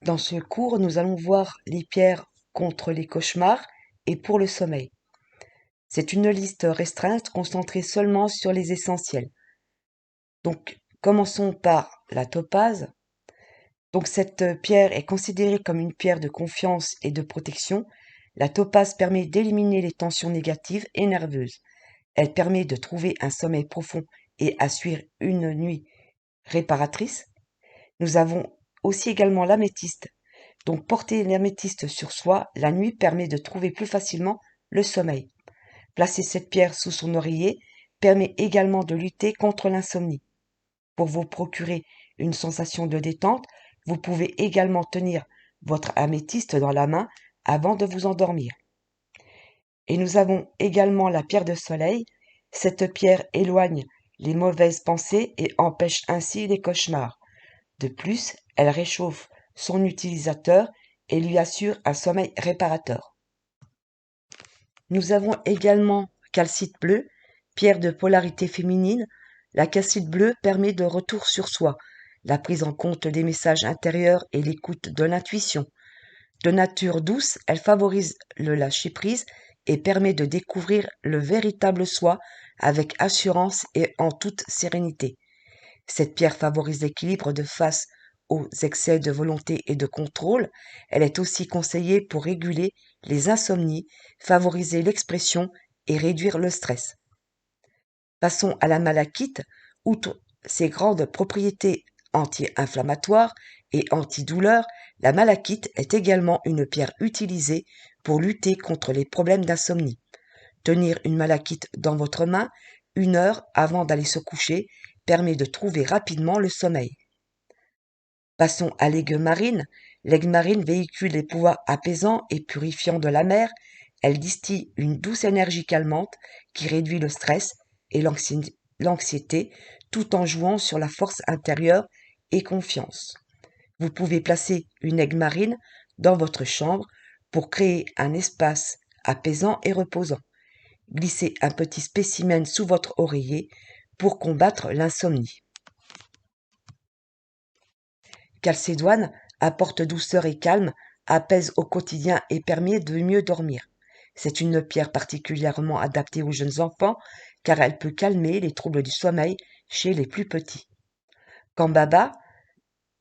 Dans ce cours, nous allons voir les pierres contre les cauchemars et pour le sommeil. C'est une liste restreinte concentrée seulement sur les essentiels. Donc, commençons par la topaze. Donc, cette pierre est considérée comme une pierre de confiance et de protection. La topaze permet d'éliminer les tensions négatives et nerveuses. Elle permet de trouver un sommeil profond et assurer une nuit réparatrice. Nous avons aussi également l'améthyste. Donc porter l'améthyste sur soi la nuit permet de trouver plus facilement le sommeil. Placer cette pierre sous son oreiller permet également de lutter contre l'insomnie. Pour vous procurer une sensation de détente, vous pouvez également tenir votre améthyste dans la main avant de vous endormir. Et nous avons également la pierre de soleil. Cette pierre éloigne les mauvaises pensées et empêche ainsi les cauchemars. De plus, elle réchauffe son utilisateur et lui assure un sommeil réparateur. Nous avons également calcite bleu, pierre de polarité féminine. La calcite bleue permet de retour sur soi, la prise en compte des messages intérieurs et l'écoute de l'intuition. De nature douce, elle favorise le lâcher-prise et permet de découvrir le véritable soi avec assurance et en toute sérénité. Cette pierre favorise l'équilibre de face aux excès de volonté et de contrôle. Elle est aussi conseillée pour réguler les insomnies, favoriser l'expression et réduire le stress. Passons à la malachite. Outre ses grandes propriétés anti-inflammatoires et antidouleurs, la malachite est également une pierre utilisée pour lutter contre les problèmes d'insomnie. Tenir une malachite dans votre main 1 heure avant d'aller se coucher permet de trouver rapidement le sommeil. Passons à l'aigle marine. L'aigle marine véhicule les pouvoirs apaisants et purifiants de la mer. Elle distille une douce énergie calmante qui réduit le stress et l'anxiété tout en jouant sur la force intérieure et confiance. Vous pouvez placer une aigle marine dans votre chambre pour créer un espace apaisant et reposant. Glissez un petit spécimen sous votre oreiller pour combattre l'insomnie. Calcédoine apporte douceur et calme, apaise au quotidien et permet de mieux dormir. C'est une pierre particulièrement adaptée aux jeunes enfants car elle peut calmer les troubles du sommeil chez les plus petits. Cambaba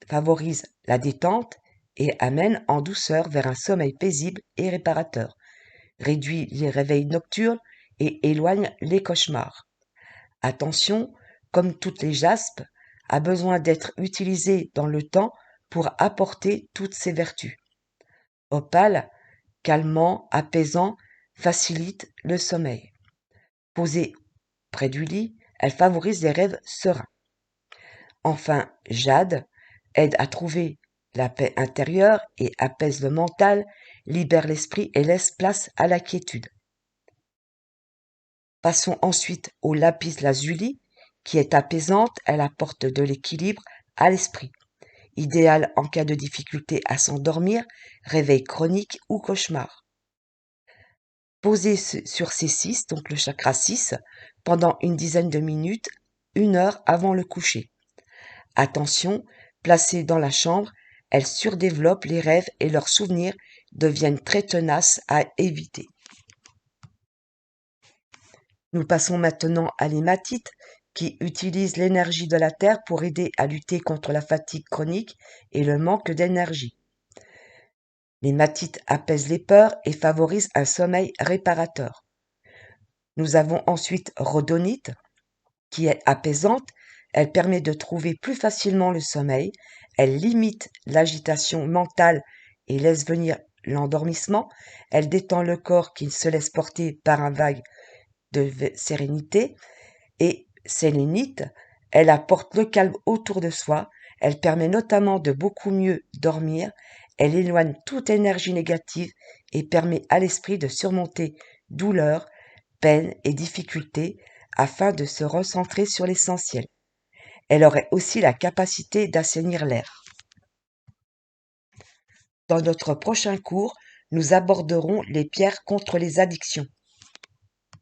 favorise la détente et amène en douceur vers un sommeil paisible et réparateur, réduit les réveils nocturnes et éloigne les cauchemars. Attention, comme toutes les jaspes, a besoin d'être utilisée dans le temps pour apporter toutes ses vertus. Opale, calmant, apaisant, facilite le sommeil. Posée près du lit, elle favorise les rêves sereins. Enfin, jade aide à trouver la paix intérieure et apaise le mental, libère l'esprit et laisse place à la quiétude. Passons ensuite au lapis lazuli, qui est apaisante, elle apporte de l'équilibre à l'esprit. Idéal en cas de difficulté à s'endormir, réveil chronique ou cauchemar. Posez sur C6, donc le chakra 6, pendant une dizaine de minutes, 1 heure avant le coucher. Attention, placée dans la chambre, elle surdéveloppe les rêves et leurs souvenirs deviennent très tenaces à éviter. Nous passons maintenant à l'hématite, qui utilise l'énergie de la terre pour aider à lutter contre la fatigue chronique et le manque d'énergie. L'hématite apaise les peurs et favorise un sommeil réparateur. Nous avons ensuite rhodonite, qui est apaisante. Elle permet de trouver plus facilement le sommeil. Elle limite l'agitation mentale et laisse venir l'endormissement. Elle détend le corps qui se laisse porter par un vague de sérénité. Et sélénite, elle apporte le calme autour de soi. Elle permet notamment de beaucoup mieux dormir. Elle éloigne toute énergie négative et permet à l'esprit de surmonter douleur, peine et difficultés afin de se recentrer sur l'essentiel. Elle aurait aussi la capacité d'assainir l'air. Dans notre prochain cours, nous aborderons les pierres contre les addictions.